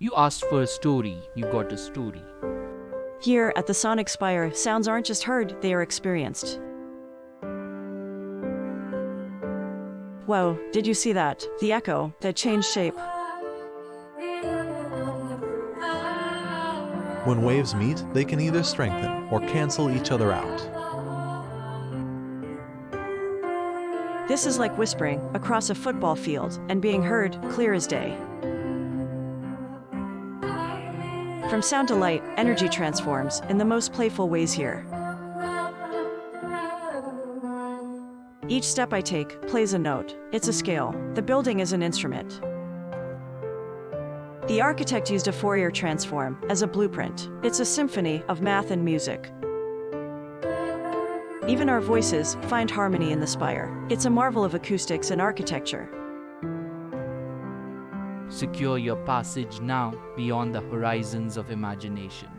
You asked for a story, you got a story. Here at the Sonic Spire, sounds aren't just heard, they are experienced. Whoa, did you see that? The echo that changed shape. When waves meet, they can either strengthen or cancel each other out. This is like whispering across a football field and being heard clear as day. From sound to light, energy transforms in the most playful ways here. Each step I take plays a note. It's a scale. The building is an instrument. The architect used a Fourier transform as a blueprint. It's a symphony of math and music. Even our voices find harmony in the spire. It's a marvel of acoustics and architecture. Secure your passage now beyond the horizons of imagination.